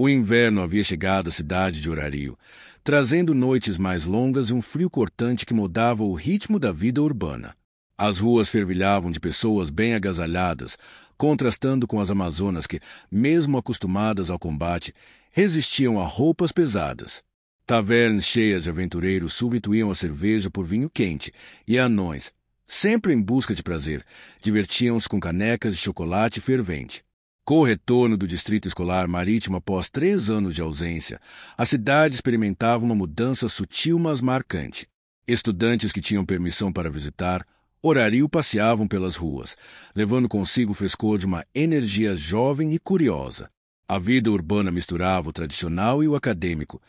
O inverno havia chegado à cidade de Orario, trazendo noites mais longas e um frio cortante que mudava o ritmo da vida urbana. As ruas fervilhavam de pessoas bem agasalhadas, contrastando com as amazonas que, mesmo acostumadas ao combate, resistiam a roupas pesadas. Tavernas cheias de aventureiros substituíam a cerveja por vinho quente, e anões, sempre em busca de prazer, divertiam-se com canecas de chocolate fervente. Com o retorno do Distrito Escolar Marítimo após 3 anos de ausência, a cidade experimentava uma mudança sutil mas marcante. Estudantes que tinham permissão para visitar Orario passeavam pelas ruas, levando consigo o frescor de uma energia jovem e curiosa. A vida urbana misturava o tradicional e o acadêmico.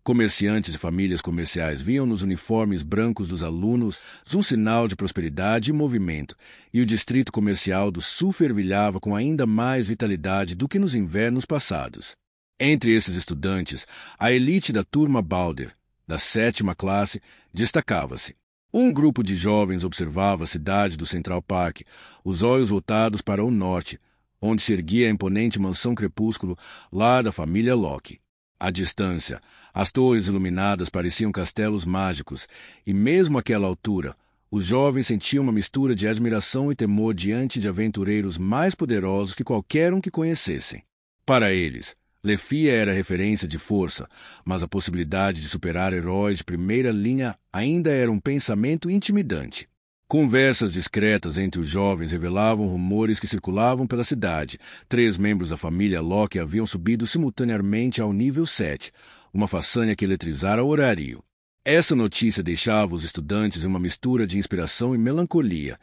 Comerciantes e famílias comerciais viam nos uniformes brancos dos alunos um sinal de prosperidade e movimento, e o distrito comercial do sul fervilhava com ainda mais vitalidade do que nos invernos passados. Entre esses estudantes, a elite da turma Balder, da 7ª classe, destacava-se. Um grupo de jovens observava a cidade do Central Park, os olhos voltados para o norte, onde se erguia a imponente mansão crepúsculo lá da família Locke. À distância, as torres iluminadas pareciam castelos mágicos, e mesmo àquela altura, os jovens sentiam uma mistura de admiração e temor diante de aventureiros mais poderosos que qualquer um que conhecessem. Para eles, Lefia era referência de força, mas a possibilidade de superar heróis de primeira linha ainda era um pensamento intimidante. Conversas discretas entre os jovens revelavam rumores que circulavam pela cidade. 3 membros da família Locke haviam subido simultaneamente ao nível 7, uma façanha que eletrizara Orario. Essa notícia deixava os estudantes em uma mistura de inspiração e melancolia.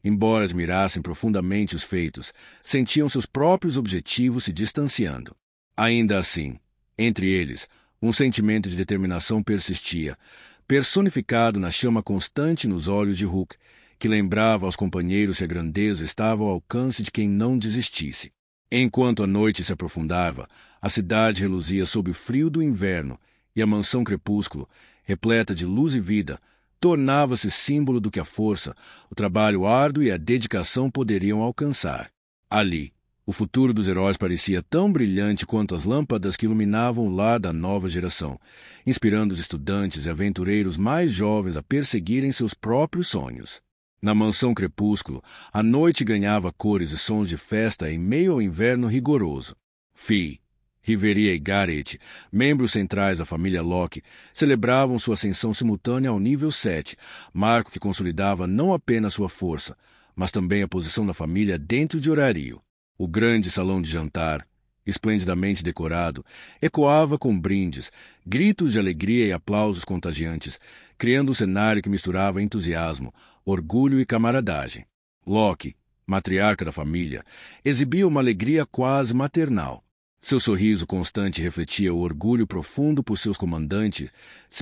Embora admirassem profundamente os feitos, sentiam seus próprios objetivos se distanciando. Ainda assim, entre eles, um sentimento de determinação persistia, personificado na chama constante nos olhos de Hook, que lembrava aos companheiros que a grandeza estava ao alcance de quem não desistisse. Enquanto a noite se aprofundava, a cidade reluzia sob o frio do inverno, e a mansão crepúsculo, repleta de luz e vida, tornava-se símbolo do que a força, o trabalho árduo e a dedicação poderiam alcançar. Ali, o futuro dos heróis parecia tão brilhante quanto as lâmpadas que iluminavam o lar da nova geração, inspirando os estudantes e aventureiros mais jovens a perseguirem seus próprios sonhos. Na mansão crepúsculo, a noite ganhava cores e sons de festa em meio ao inverno rigoroso. Fi, Riveria e Garrett, membros centrais da família Locke, celebravam sua ascensão simultânea ao nível 7, marco que consolidava não apenas sua força, mas também a posição da família dentro de Orario. O grande salão de jantar, esplendidamente decorado, ecoava com brindes, gritos de alegria e aplausos contagiantes, criando um cenário que misturava entusiasmo, orgulho e camaradagem. Locke, matriarca da família, exibia uma alegria quase maternal. Seu sorriso constante refletia o orgulho profundo por seus comandantes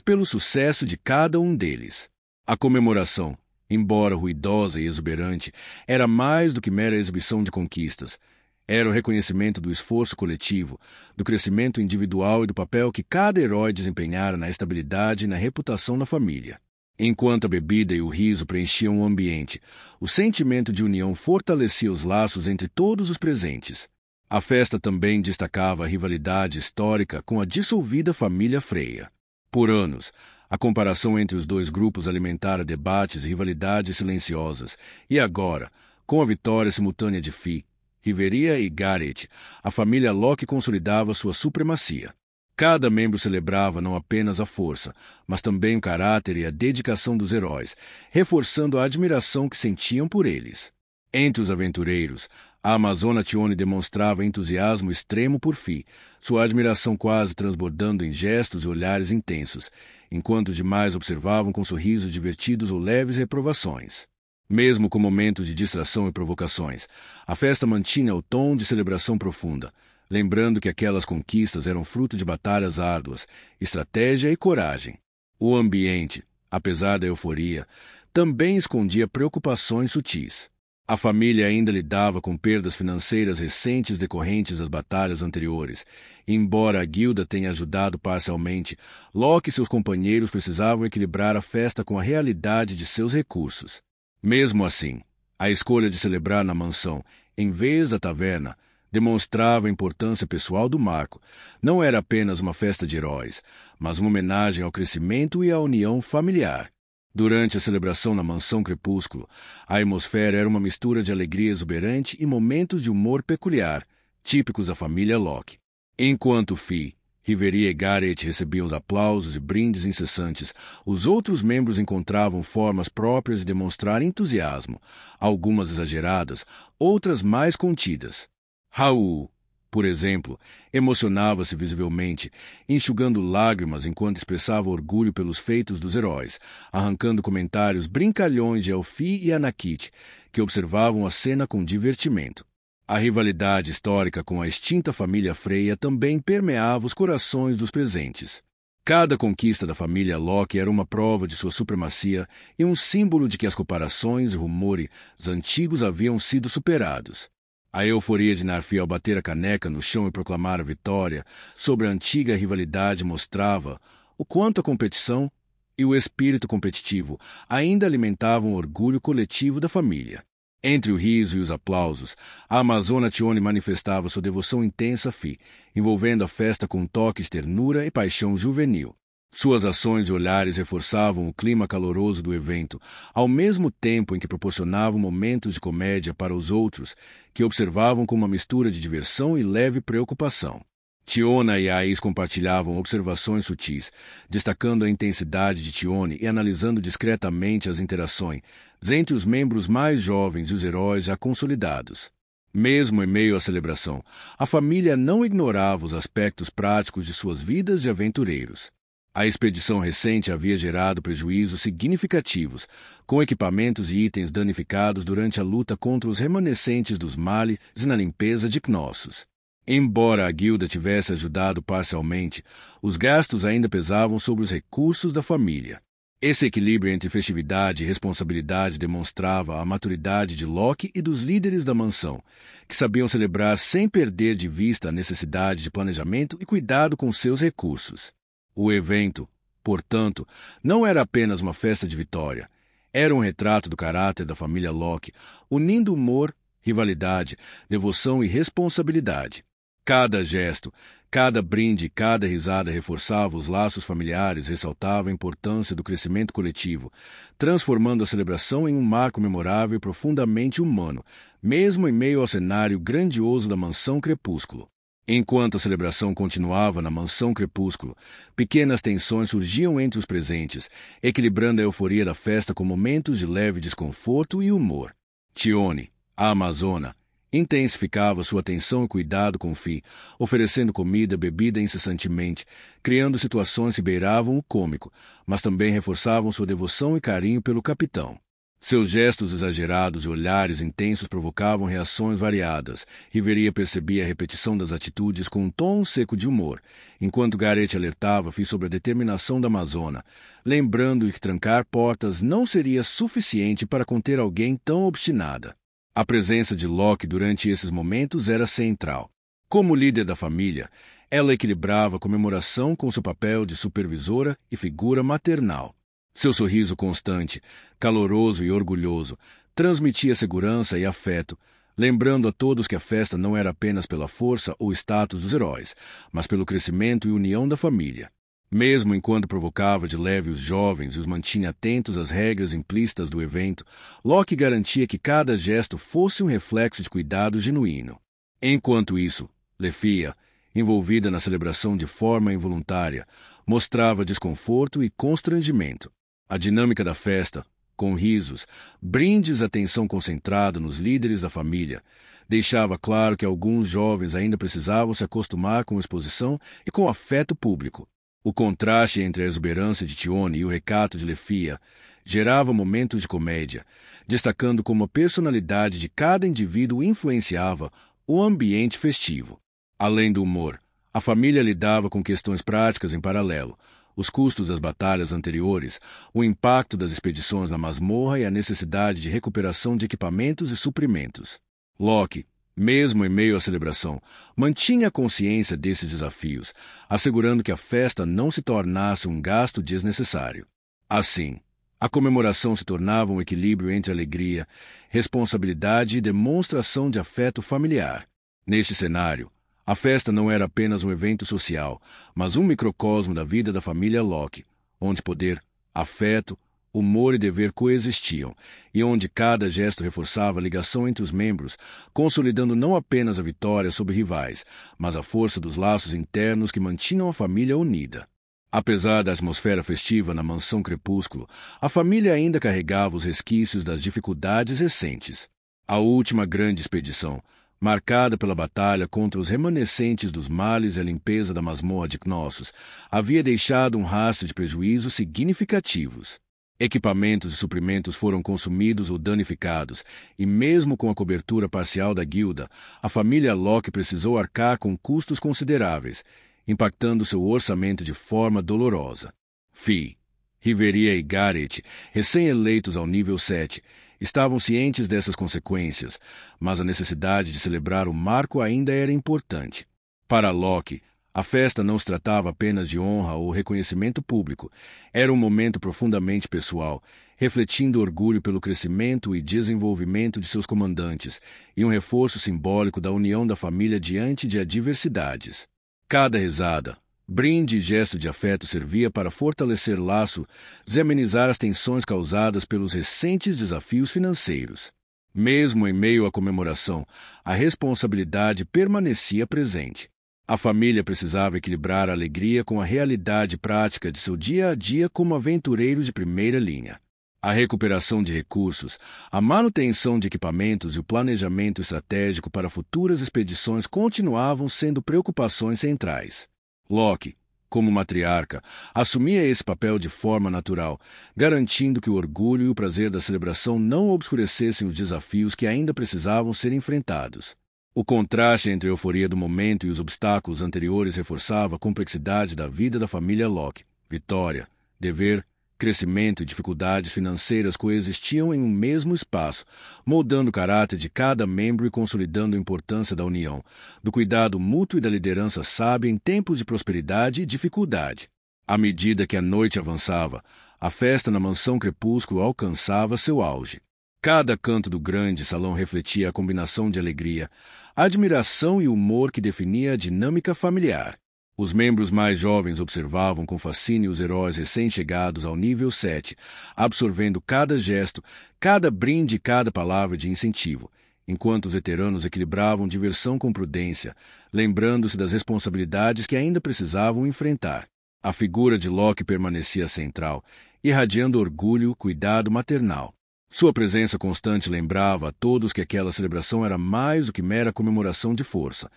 pelo sucesso de cada um deles. A comemoração, embora ruidosa e exuberante, era mais do que mera exibição de conquistas. Era o reconhecimento do esforço coletivo, do crescimento individual e do papel que cada herói desempenhara na estabilidade e na reputação da família. Enquanto a bebida e o riso preenchiam o ambiente, o sentimento de união fortalecia os laços entre todos os presentes. A festa também destacava a rivalidade histórica com a dissolvida família Freia. Por anos, a comparação entre os dois grupos alimentara debates e rivalidades silenciosas, e agora, com a vitória simultânea de Fi, Riveria e Garrett, a família Locke consolidava sua supremacia. Cada membro celebrava não apenas a força, mas também o caráter e a dedicação dos heróis, reforçando a admiração que sentiam por eles. Entre os aventureiros, a amazona Tione demonstrava entusiasmo extremo por Fi, sua admiração quase transbordando em gestos e olhares intensos, enquanto os demais observavam com sorrisos divertidos ou leves reprovações. Mesmo com momentos de distração e provocações, a festa mantinha o tom de celebração profunda, lembrando que aquelas conquistas eram fruto de batalhas árduas, estratégia e coragem. O ambiente, apesar da euforia, também escondia preocupações sutis. A família ainda lidava com perdas financeiras recentes decorrentes das batalhas anteriores. Embora a guilda tenha ajudado parcialmente, Locke e seus companheiros precisavam equilibrar a festa com a realidade de seus recursos. Mesmo assim, a escolha de celebrar na mansão, em vez da taverna, demonstrava a importância pessoal do marco. Não era apenas uma festa de heróis, mas uma homenagem ao crescimento e à união familiar. Durante a celebração na Mansão Crepúsculo, a atmosfera era uma mistura de alegria exuberante e momentos de humor peculiar, típicos da família Locke. Enquanto Fi, Riveria e Garrett recebiam os aplausos e brindes incessantes, os outros membros encontravam formas próprias de demonstrar entusiasmo, algumas exageradas, outras mais contidas. Raul, por exemplo, emocionava-se visivelmente, enxugando lágrimas enquanto expressava orgulho pelos feitos dos heróis, arrancando comentários brincalhões de Elfi e Anakit, que observavam a cena com divertimento. A rivalidade histórica com a extinta família Freya também permeava os corações dos presentes. Cada conquista da família Locke era uma prova de sua supremacia e um símbolo de que as comparações e rumores antigos haviam sido superados. A euforia de Narfi ao bater a caneca no chão e proclamar a vitória sobre a antiga rivalidade mostrava o quanto a competição e o espírito competitivo ainda alimentavam o orgulho coletivo da família. Entre o riso e os aplausos, a amazona Tione manifestava sua devoção intensa a Fi, envolvendo a festa com toques de ternura e paixão juvenil. Suas ações e olhares reforçavam o clima caloroso do evento, ao mesmo tempo em que proporcionavam momentos de comédia para os outros, que observavam com uma mistura de diversão e leve preocupação. Tiona e Ais compartilhavam observações sutis, destacando a intensidade de Tione e analisando discretamente as interações entre os membros mais jovens e os heróis já consolidados. Mesmo em meio à celebração, a família não ignorava os aspectos práticos de suas vidas de aventureiros. A expedição recente havia gerado prejuízos significativos, com equipamentos e itens danificados durante a luta contra os remanescentes dos males na limpeza de Knossos. Embora a guilda tivesse ajudado parcialmente, os gastos ainda pesavam sobre os recursos da família. Esse equilíbrio entre festividade e responsabilidade demonstrava a maturidade de Locke e dos líderes da mansão, que sabiam celebrar sem perder de vista a necessidade de planejamento e cuidado com seus recursos. O evento, portanto, não era apenas uma festa de vitória. Era um retrato do caráter da família Locke, unindo humor, rivalidade, devoção e responsabilidade. Cada gesto, cada brinde e cada risada reforçava os laços familiares, ressaltava a importância do crescimento coletivo, transformando a celebração em um marco memorável e profundamente humano, mesmo em meio ao cenário grandioso da Mansão Crepúsculo. Enquanto a celebração continuava na Mansão Crepúsculo, pequenas tensões surgiam entre os presentes, equilibrando a euforia da festa com momentos de leve desconforto e humor. Tione, a amazona, intensificava sua atenção e cuidado com Fi, oferecendo comida e bebida incessantemente, criando situações que beiravam o cômico, mas também reforçavam sua devoção e carinho pelo capitão. Seus gestos exagerados e olhares intensos provocavam reações variadas. Riveria percebia a repetição das atitudes com um tom seco de humor, enquanto Garrett alertava Fi sobre a determinação da amazona, lembrando que trancar portas não seria suficiente para conter alguém tão obstinada. A presença de Locke durante esses momentos era central. Como líder da família, ela equilibrava a comemoração com seu papel de supervisora e figura maternal. Seu sorriso constante, caloroso e orgulhoso, transmitia segurança e afeto, lembrando a todos que a festa não era apenas pela força ou status dos heróis, mas pelo crescimento e união da família. Mesmo enquanto provocava de leve os jovens e os mantinha atentos às regras implícitas do evento, Locke garantia que cada gesto fosse um reflexo de cuidado genuíno. Enquanto isso, Lefia, envolvida na celebração de forma involuntária, mostrava desconforto e constrangimento. A dinâmica da festa, com risos, brindes e atenção concentrada nos líderes da família, deixava claro que alguns jovens ainda precisavam se acostumar com a exposição e com o afeto público. O contraste entre a exuberância de Tione e o recato de Lefia gerava momentos de comédia, destacando como a personalidade de cada indivíduo influenciava o ambiente festivo. Além do humor, a família lidava com questões práticas em paralelo, os custos das batalhas anteriores, o impacto das expedições na masmorra e a necessidade de recuperação de equipamentos e suprimentos. Locke, mesmo em meio à celebração, mantinha a consciência desses desafios, assegurando que a festa não se tornasse um gasto desnecessário. Assim, a comemoração se tornava um equilíbrio entre alegria, responsabilidade e demonstração de afeto familiar. Neste cenário, a festa não era apenas um evento social, mas um microcosmo da vida da família Locke, onde poder, afeto, humor e dever coexistiam, e onde cada gesto reforçava a ligação entre os membros, consolidando não apenas a vitória sobre rivais, mas a força dos laços internos que mantinham a família unida. Apesar da atmosfera festiva na mansão Crepúsculo, a família ainda carregava os resquícios das dificuldades recentes. A última grande expedição, marcada pela batalha contra os remanescentes dos males e a limpeza da masmorra de Knossos, havia deixado um rastro de prejuízos significativos. Equipamentos e suprimentos foram consumidos ou danificados, e mesmo com a cobertura parcial da guilda, a família Locke precisou arcar com custos consideráveis, impactando seu orçamento de forma dolorosa. Fi, Riveria e Garrett, recém-eleitos ao nível 7, estavam cientes dessas consequências, mas a necessidade de celebrar o marco ainda era importante. Para Locke, a festa não se tratava apenas de honra ou reconhecimento público. Era um momento profundamente pessoal, refletindo orgulho pelo crescimento e desenvolvimento de seus comandantes e um reforço simbólico da união da família diante de adversidades. Cada risada, brinde e gesto de afeto servia para fortalecer laços e amenizar as tensões causadas pelos recentes desafios financeiros. Mesmo em meio à comemoração, a responsabilidade permanecia presente. A família precisava equilibrar a alegria com a realidade prática de seu dia a dia como aventureiros de primeira linha. A recuperação de recursos, a manutenção de equipamentos e o planejamento estratégico para futuras expedições continuavam sendo preocupações centrais. Locke, como matriarca, assumia esse papel de forma natural, garantindo que o orgulho e o prazer da celebração não obscurecessem os desafios que ainda precisavam ser enfrentados. O contraste entre a euforia do momento e os obstáculos anteriores reforçava a complexidade da vida da família Locke. Vitória, dever, crescimento e dificuldades financeiras coexistiam em um mesmo espaço, moldando o caráter de cada membro e consolidando a importância da união, do cuidado mútuo e da liderança sábia em tempos de prosperidade e dificuldade. À medida que a noite avançava, a festa na mansão Crepúsculo alcançava seu auge. Cada canto do grande salão refletia a combinação de alegria, admiração e humor que definia a dinâmica familiar. Os membros mais jovens observavam com fascínio os heróis recém-chegados ao nível 7, absorvendo cada gesto, cada brinde e cada palavra de incentivo, enquanto os veteranos equilibravam diversão com prudência, lembrando-se das responsabilidades que ainda precisavam enfrentar. A figura de Locke permanecia central, irradiando orgulho e cuidado maternal. Sua presença constante lembrava a todos que aquela celebração era mais do que mera comemoração de força.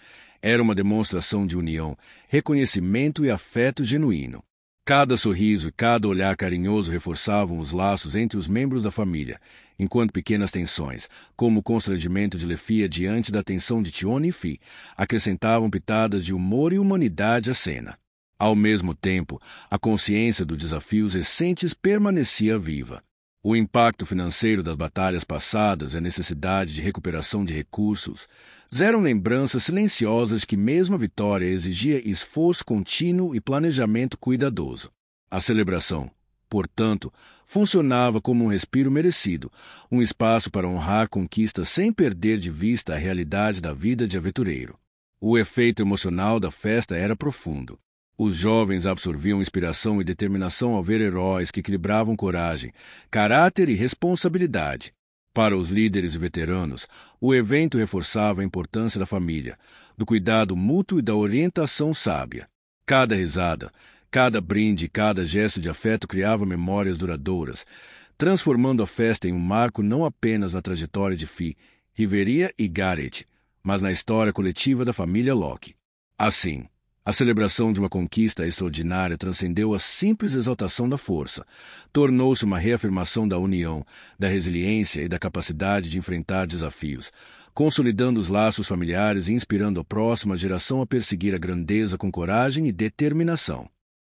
Era uma demonstração de união, reconhecimento e afeto genuíno. Cada sorriso e cada olhar carinhoso reforçavam os laços entre os membros da família, enquanto pequenas tensões, como o constrangimento de Lefia diante da atenção de Tione e Fi, acrescentavam pitadas de humor e humanidade à cena. Ao mesmo tempo, a consciência dos desafios recentes permanecia viva. O impacto financeiro das batalhas passadas e a necessidade de recuperação de recursos eram lembranças silenciosas de que mesmo a vitória exigia esforço contínuo e planejamento cuidadoso. A celebração, portanto, funcionava como um respiro merecido, um espaço para honrar conquistas sem perder de vista a realidade da vida de aventureiro. O efeito emocional da festa era profundo. Os jovens absorviam inspiração e determinação ao ver heróis que equilibravam coragem, caráter e responsabilidade. Para os líderes e veteranos, o evento reforçava a importância da família, do cuidado mútuo e da orientação sábia. Cada risada, cada brinde e cada gesto de afeto criava memórias duradouras, transformando a festa em um marco não apenas na trajetória de Fi, Riveria e Garrett, mas na história coletiva da família Locke. Assim, a celebração de uma conquista extraordinária transcendeu a simples exaltação da força. Tornou-se uma reafirmação da união, da resiliência e da capacidade de enfrentar desafios, consolidando os laços familiares e inspirando a próxima geração a perseguir a grandeza com coragem e determinação.